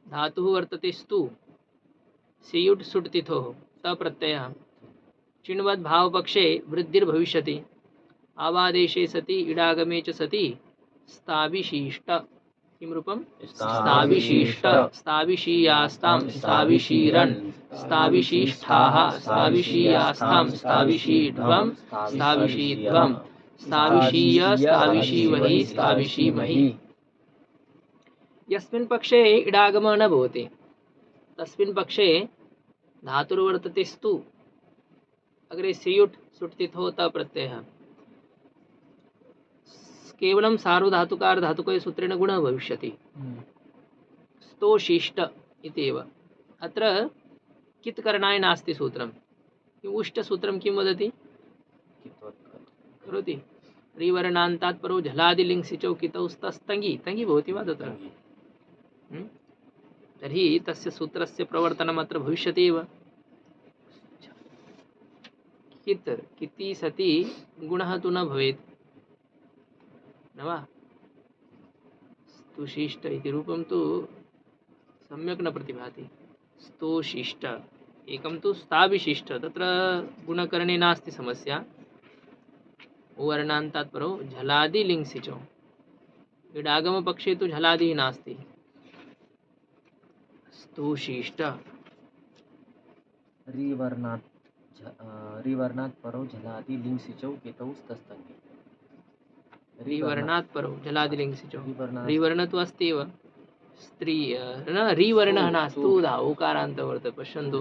धातुः वर्तते स्तु सियुट् सुट् तिथोः त प्रत्ययः चिण्वद् भावपक्षे वृद्धिर्भविष्यति आवादेशे सति इडागमे च सति स्ताविशिष्ट किं रूपं स्ताविशिष्ट स्ताविशीयास्तां स्ताविशीरन् स्ताविशिष्ठाः स्ताविशीयास्तां स्ताविशीध्वं स्ताविशीध्वं स्ताविशीय स्ताविशीवहि स्ताविशीमहि यस्मिन् पक्षे इडागमः न भवति तस्मिन् पक्षे धातुर्वर्तते स्तु अग्रे सियुट् सुट् तिथो त प्रत्ययः केवलं सार्वधातुकार धातुकस्य सूत्रेण गुणः भविष्यति स्तोशिष्ट इत्येव अत्र कित्करणाय नास्ति सूत्रं उष्ट सूत्रं किं वदति करोति रिवर्णान्तात् परो झलादिलिङ् सिचौ कितौ स्तस्तङ्गी तङ्गी भवति वा तत्र तर्हि तस्य सूत्रस्य प्रवर्तनम् अत्र भविष्यति एव कित् किति सति गुणः तु न भवेत् न वा स्तुशिष्ट इति रूपं तु सम्यक् न प्रतिभाति स्तोशिष्ट एकं तु स्ताविशिष्ट तत्र गुणकरणे नास्ति समस्या वर्णान्तात् परो झलादि लिङ् सिचौ इडागमपक्षे तु झलादिः नास्ति स्तोशिष्ट रिवर्णात् परो झलादि लिङ् सिचौ केतौ स्तस्तङ्गे रिवर्णात् परो झलादि लिङ् सिचौ रिवर्ण तु अस्ति एव स्त्री न रिवर्णः नास्तु उकारान्तः वर्तते पश्यन्तु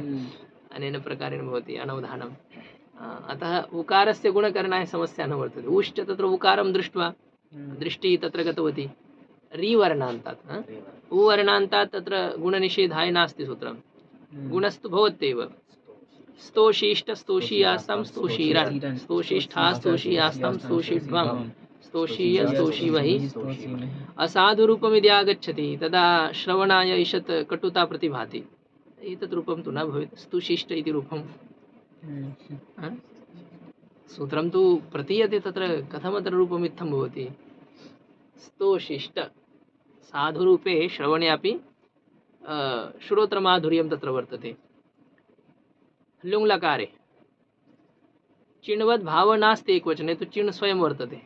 अनेन प्रकारेण भवति अनवधानम् अतः उकारस्य गुणकरणाय समस्या न वर्तते उश्च तत्र उकारं दृष्ट्वा दृष्टिः तत्र गतवती रिवर्णान्तात् उवर्णान्तात् तत्र गुणनिषेधाय नास्ति सूत्रं गुणस्तु भवत्येव स्तोशिष्ट स्तोषीयास्तां स्तोषीरन् स्तोशिष्ठा स्तोषीयास्तां स्तोषिध्वं स्तोषीय स्तोषीवहि असाधुरूपं यदि आगच्छति तदा श्रवणाय ईषत् कटुता प्रतिभाति एतत् रूपं तु न भवेत् स्तुशिष्ट इति रूपं सूत्रं तु प्रतीयते तत्र कथमत्र रूपम् इत्थं भवति स्तोशिष्ट साधुरूपे श्रवणे अपि श्रोत्रमाधुर्यं तत्र वर्तते लुङ् लकारे चिण्वद् भावः नास्ति एकवचने तु चिण् स्वयं वर्तते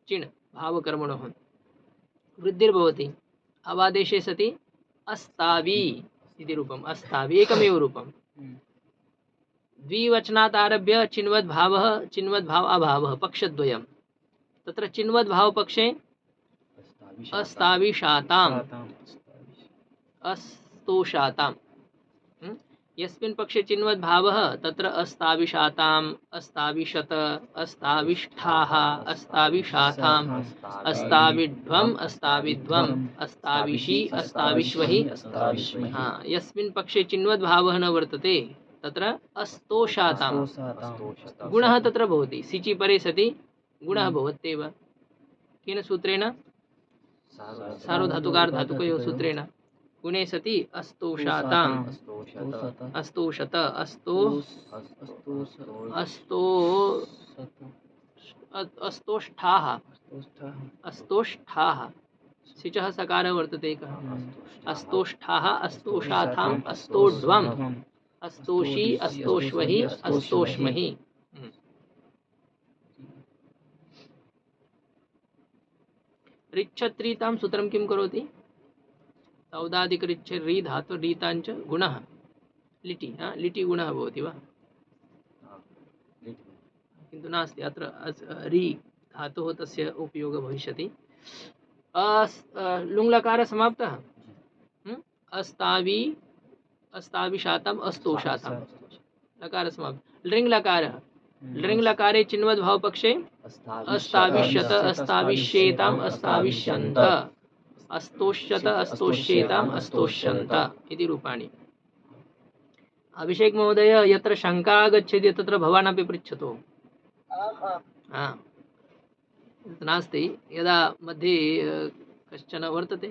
चिण् भावकर्मणः वृद्धिर्भवति अवादेशे सति अस्तावि इति रूपम् अस्तावि एकमेव रूपं द्विवचनात् आरभ्य चिण्वद् भाव अभावः पक्षद्वयं तत्र चिण्वद् भावपक्षे अस्ताविशाताम् अस्तोषाताम् यस्मिन् पक्षे चिण्वद् भावः तत्र अस्ताविशाताम् अस्ताविशत अस्ताविष्ठाः अस्ताविशाताम् अस्ताविध्वम् अस्ताविध्वम् अस्ताविषि अस्ताविश्वहि यस्मिन् पक्षे चिण्वद् भावः न वर्तते तत्र अस्तोषाताम् गुणः तत्र भवति सिचि परे सति गुणः भवत्येव केन सूत्रेण सार्वधातुकार धातुकयोः सूत्रेण गुणे सति अस्तोषाताम् अस्तोषत अस्तोष्ठाः अस्तोष्ठाः सिचः सकारः वर्तते एकः अस्तोष्ठाः अस्तोषाथाम् अस्तोढ्वम् अस्तोषी अस्तोष्वहि अस्तोष्महि ऋच्छत्रीतां सूत्रं किं करोति तौदादिकऋच्छ री धातु रीताञ्च गुणः लिटि लिटि गुणः भवति वा किन्तु नास्ति अत्र री धातुः तस्य उपयोगः भविष्यति लुङ्लकारः समाप्तः अस्तावि अस्ताविशाताम् अस्तोषाताम् लकारः समाप्तः लृङ् लकारः लृङ् लकारे चिण्वद् भावपक्षे अस्ताविष्यत अस्ताविष्येताम् अस्ताविष्यन्त अस्तोष्यत अस्तोष्येताम् अस्तोष्यन्त इति रूपाणि अभिषेक महोदय यत्र शंका आगच्छति तत्र भवान् अपि पृच्छतु। हा नास्ति, यदा मध्ये कश्चन वर्तते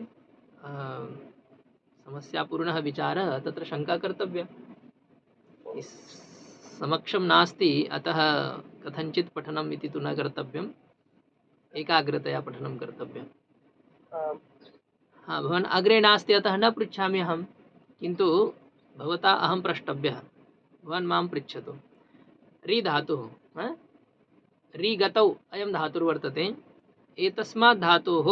समस्यापूर्णः विचारः, तत्र शंका कर्तव्या। समक्षं नास्ति, अतः कथञ्चित् पठनम् इति तु न कर्तव्यम्, एकाग्रतया पठनं कर्तव्यम्। हाँ, भवान् अग्रे नास्ति अतः न पृच्छामि अहं, किन्तु भवता अहं प्रष्टव्यः, भवान् मां पृच्छतु। रि धातुः, रि गतौ अयं धातुर्वर्तते। एतस्मात् धातोः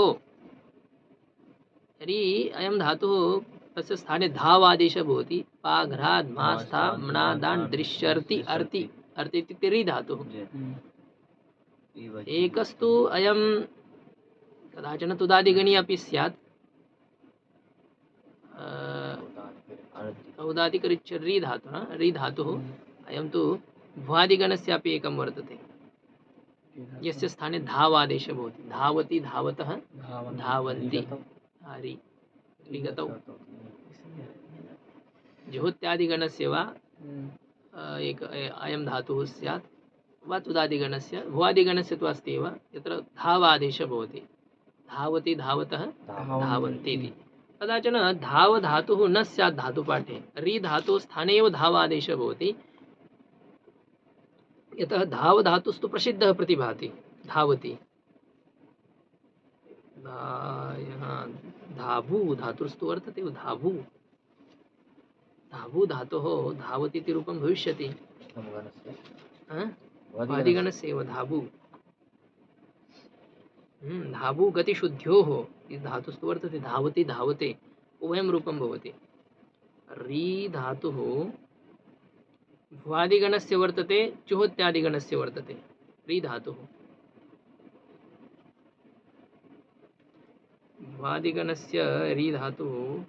रि अयं धातुः तस्य स्थाने धाव आदेशः भवति। पाघ्राद् मास्था म्नादान् दृश्यर्ति अर्ति, अर्ति इत्युक्ते रि धातुः। एकस्तु अयं कदाचन तुदादिगणी अपि स्यात्। औदादिकरिच्छ रि धातुः, रि धातुः अयं तु भ्वादिगणस्यापि एकं वर्तते, यस्य स्थाने धाव आदेशः भवति। धावति, धावतः, धावन्ति, ऋगतौ। जुहोत्यादिगणस्य वा एक अयं धातुः स्यात्, वा तुदादिगणस्य, भुवादिगणस्य तु अस्ति एव, यत्र धाव आदेशः भवति। धावति, धावतः, धावन्ति इति। कदाचन धाव धातुः न स्यात् धातुपाठे, रि धातोः स्थाने एव धाव आदेशः भवति, यतः धाव धातुस्तु प्रसिद्धः प्रतिभाति। धावति, धाभू धातुस्तु वर्तते, धाभू, धाभू धातोः धावति इति रूपं भविष्यति। वादिगणस्य एव धाभू। धाभू गतिशुद्ध्योः इति धातुस्तु वर्तते। धावति, धावते उभयं रूपं भवति। रि धातुः भ्वादिगणस्य वर्तते, चुहोत्यादिगणस्य वर्तते। रि धातुः भ्वादिगणस्य रि धातुः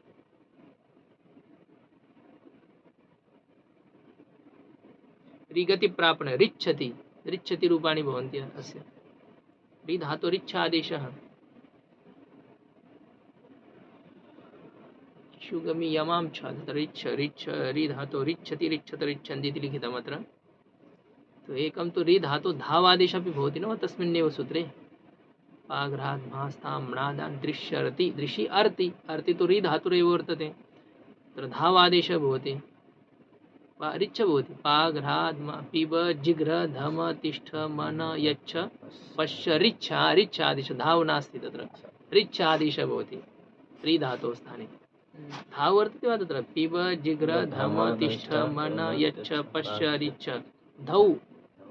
ऋगति प्रापण, रिच्छति, रिच्छति रूपाणि भवन्ति अस्य। रि धातु रिच्छ आदेशः। शुगमि यमां छ रिच्छ, रिच्छ रि धातु रिच्छति, रिच्छत, रिच्छन्ति इति लिखितम् अत्र। तो एकं तु रि धातु धावादेशः अपि भवति न तस्मिन्नेव सूत्रे। पाघ्राद् मास्तां म्नादान् दृश्यर्ति, दृशि अर्ति, अर्ति तु रि धातुरेव वर्तते, तत्र धावादेशः भवति वा रिच्छ भवति। पाघ्राद् पिब जिघ्र धम तिष्ठ मन यच्छ पश्य रिच्छ, रिच्छ आदेशः, धाव नास्ति तत्र, रिच्छ आदेशः भवति रि धातोः स्थाने। धाव वर्तते वा तत्र? पिब जिघ्र धम तिष्ठ मन यच्छ पश्य रिच्छ, धौ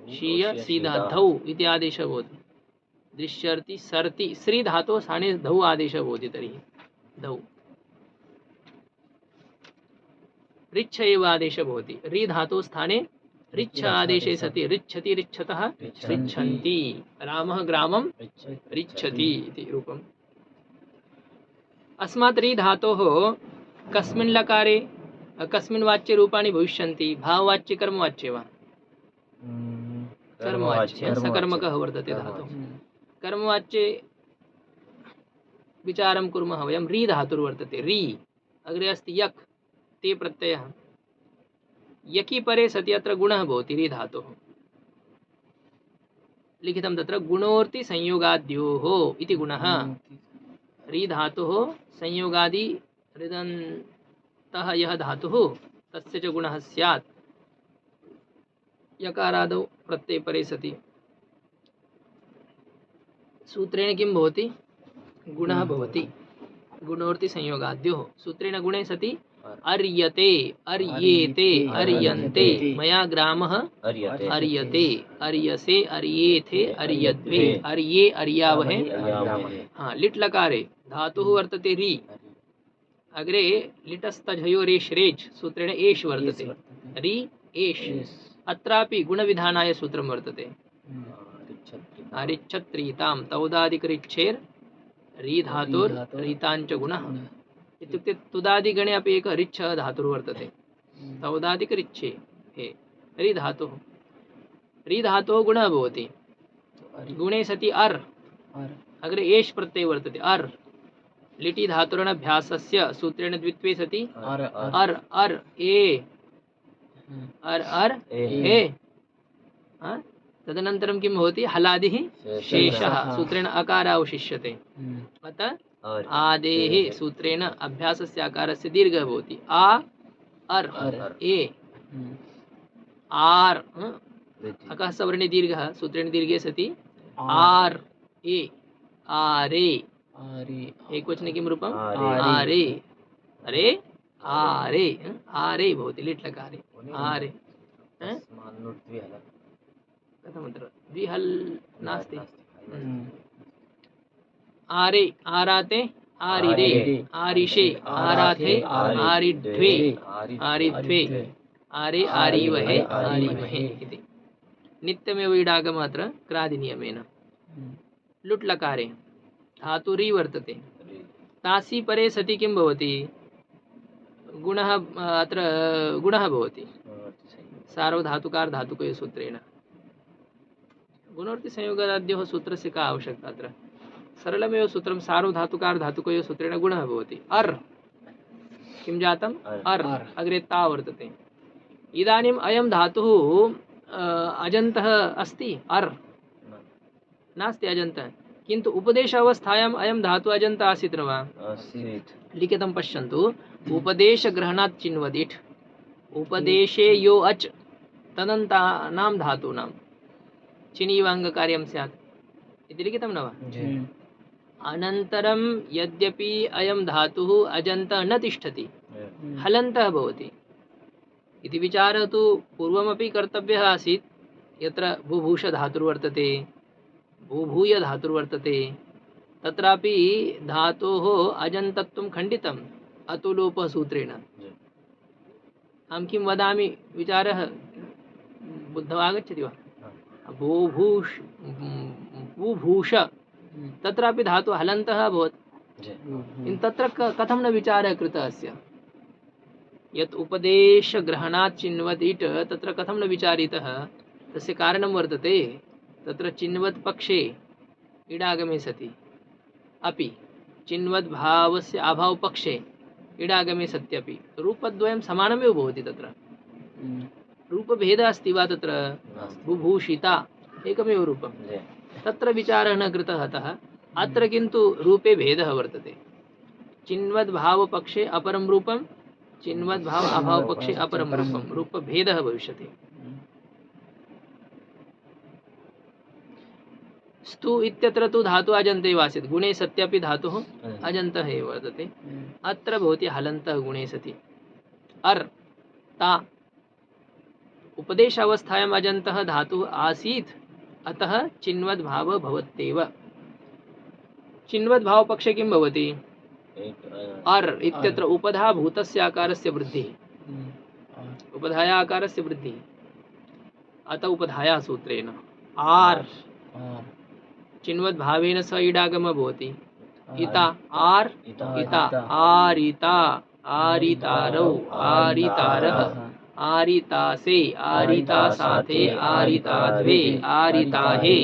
शीय सीधा धौ इति आदेशः भवति। दृश्यर्ति सर्ति, श्री धातोः स्थाने धौ आदेशः भवति, तर्हि धौ। रिच्छ एव आदेशः भवति। रि धातोः स्थाने रिच्छ आदेशे सति रिच्छति, रिच्छतः, रिच्छन्ति। रामः ग्रामं रिच्छति इति रूपम्। अस्मात् रि धातोः कस्मिन् लकारे कस्मिन् वाच्ये रूपाणि भविष्यन्ति? भाववाच्ये, कर्मवाच्ये वा? कर्मवाच्ये, सकर्मकः वर्तते धातुः। कर्मवाच्ये विचारं कुर्मः वयं। रि धातुर्वर्तते, रि अग्रे अस्ति यक्, ते प्रत्ययः। यकि परे सति अत्र गुणः भवति रि धातोः। लिखितं तत्र गुणोर्ति संयोगाद्योः इति गुणः। रि धातुः संयोगादि ऋदन्तः यः धातुः तस्य च गुणः स्यात् यकारादौ प्रत्यये परे सति। सूत्रेण किं भवति? गुणः भवति। गुणोर्ति संयोगाद्योः। सूत्रेण गुणे सति अर्यते, अर्येते, अर्यन्ते। मया ग्रामः अर्यते, अर्यसे, अर्येथे, अर्यद्वे, अर्ये, अर्यावहे। हाँ, लिट् लकारे धातुः वर्तते रि। अग्रे लिटस्तझयोरेश् रेच् सूत्रेण एष् वर्तते। रि एष्। अत्रापि गुणविधानाय सूत्रं वर्तते। रिच्छत्रीतां तौदादिकरिच्छेर् रि धातुर् रीताञ्च गुणः। इत्युक्ते तुदादिगणे अपि एकः रिच्छ धातुर्वर्तते। तौदादिकरिच्छे हे रि धातुः। रि धातोः गुणः भवति। गुणे सति अर्, अग्रे एष् प्रत्ययः वर्तते। अर् लिटि धातुरनभ्यासस्य सूत्रेण द्वित्वे सति अर्, अर् ए अर् अर् ए हा? तदनन्तरं किं भवति हलादिः शेषः सूत्रेण अकार अवशिष्यते अतः आदेः सूत्रेण अभ्यासस्य आकारस्य दीर्घः भवति आ अर् ए आर् अकः सवर्णे दीर्घः सूत्रेण दीर्घे सति आर् ए आरे एकवचने किं रूपम् आरे अरे आरे आरे भवति लिट् लकारे आरे कथमत्र द्विहल् नास्ति आरे आराते आरिरे आरिषे आराथे आरिध्वे आरिध्वे आरे आरीवहे आरीमहे इति नित्यमेव इडागमः अत्र क्रादिनियमेन लुट् लकारे धातु रि वर्तते तासि परे सति किं भवति गुणः अत्र गुणः भवति सार्वधातुकार धातुकयोः सूत्रेण गुणोर्ति संयोगाद्योः सूत्रस्य का आवश्यकता अत्र सरलमेव सूत्रं सार्वधातुकार धातुकयोः सूत्रेण गुणः भवति अर् किं जातम् अर् अग्रे ता वर्तते इदानीम् अयं धातुः अजन्तः अस्ति अर् नास्ति अजन्तः किन्तु उपदेश अवस्थायाम् अयं धातुः अजन्तः आसीत् न वा लिखितं पश्यन्तु उपदेशग्रहणात् चिन्वदिट् उपदेशे यो अच् तदन्तानां धातूनां चिनीवाङ्गकार्यं स्यात् इति लिखितं न वा अनन्तरं यद्यपि अयं धातुः अजन्तः न तिष्ठति हलन्तः भवति इति विचारः तु पूर्वमपि कर्तव्यः आसीत् यत्र बुभूष धातुर्वर्तते भूभूय धातुर्वर्तते तत्रापि धातोः अजन्तत्वं खण्डितम् अतुलोपः सूत्रेण अहं किं वदामि विचारः बुद्धौ आगच्छति वा भूभूष बुभूष तत्रापि धातुः हलन्तः अभवत् तत्र कथं न विचारः कृतः अस्य यत् उपदेशग्रहणात् चिन्वत् इट् तत्र कथं न विचारितः तस्य कारणं वर्तते तत्र चिन्वत् पक्षे इडागमे सति अपि चिन्वत् भावस्य अभावपक्षे इडागमे सत्यपि रूपद्वयं समानमेव भवति तत्र रूपभेदः अस्ति वा तत्र बुभूषिता एकमेव रूपं तत्र विचारः न कृतः अतः अत्र किन्तु रूपे भेदः वर्तते चिन्वद् भावपक्षे अपरं रूपं चिन्वद् भाव अभावपक्षे अपरं रूपं रूपभेदः भविष्यति स्तु इत्यत्र तु धातु अजन्ते एव आसीत् गुणे सत्यपि धातुः अजन्तः एव वर्तते अत्र भवति हलन्तः गुणे सति अर् ता उपदेशावस्थायाम् अजन्तः धातुः आसीत् अतः चिन्वद् भावः भवत्येव चिन्वद् भावपक्षे किं भवति अर् इत्यत्र उपधा भूतस्य आकारस्य वृद्धिः उपधाया आकारस्य वृद्धिः अत उपधाया सूत्रेण आर् चिन्वद् भावेन स इडागमः भवति इता आर् इता आरिता आरितारौ आरितारः आरितासे आरितासाथे आरिताद्वे आरिताहे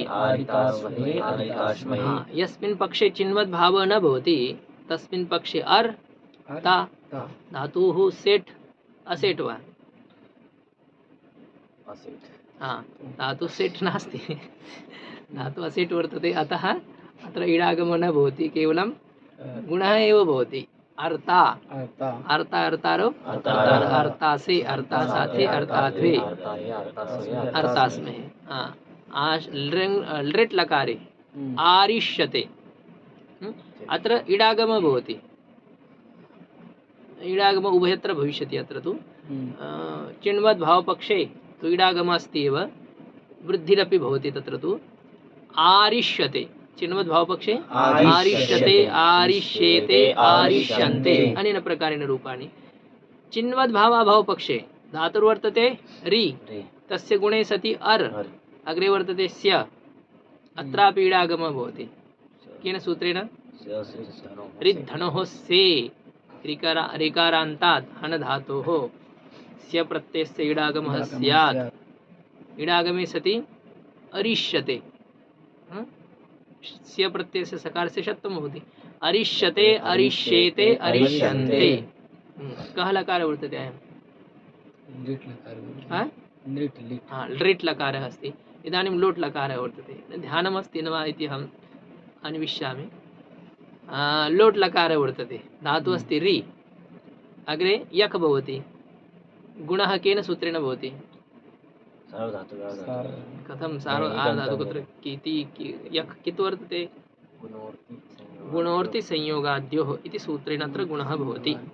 यस्मिन् पक्षे चिन्वद् भावः न भवति तस्मिन् पक्षे अर् ता धातुः सेट् असेट् वा धातुः सेट् नास्ति धातुः असेट् वर्तते अतः अत्र इडागमः न भवति केवलं गुणः एव भवति अर्ता अर्ता अर्तारो अर्तासे अर्तासाथे अर्ताद्वे अर्तास्महे लृट् लकारे आरिष्यते अत्र इडागमः भवति इडागमः उभयत्र भविष्यति अत्र तु चिन्वद् भावपक्षे तु इडागमः अस्ति एव वृद्धिरपि भवति तत्र तु आरिष्यते चिन्वद् भावपक्षे आरिष्यते आरिष्येते आरिष्यन्ते अनेन प्रकारेण रूपाणि चिन्वद् भावाभावपक्षे धातुर्वर्तते रि तस्य गुणे सति अर् अग्रे वर्तते स्य अत्रापि इडागमः भवति केन सूत्रेण रिद्धनोः से ऋकारान्तात् हन धातोः स्य प्रत्ययस्य इडागमः स्यात् इडागमे सति अरिष्यते स्य प्रत्ययस्य सकारस्य षत्वं भवति अरिष्यते अरिष्येते अरिष्यन्ते कः लकारः वर्तते अयं लिट् लकार हा? लिट् लिट् लृट् लकारः अस्ति, इदानीं लोट् लकारः वर्तते। ध्यानमस्ति न वा इति अहम् अन्विष्यामि। लोट् लकारः वर्तते, धातुः अस्ति रि, अग्रे यक् भवति, गुणः केन सूत्रेण भवति? सार्वधातुक कथं सार्व आर्धातु कुत्र यक् कित् वर्तते? गुणोर्ति संयोग गुणोर्ति संयोगाद्योः इति सूत्रेण अत्र गुणः भवति।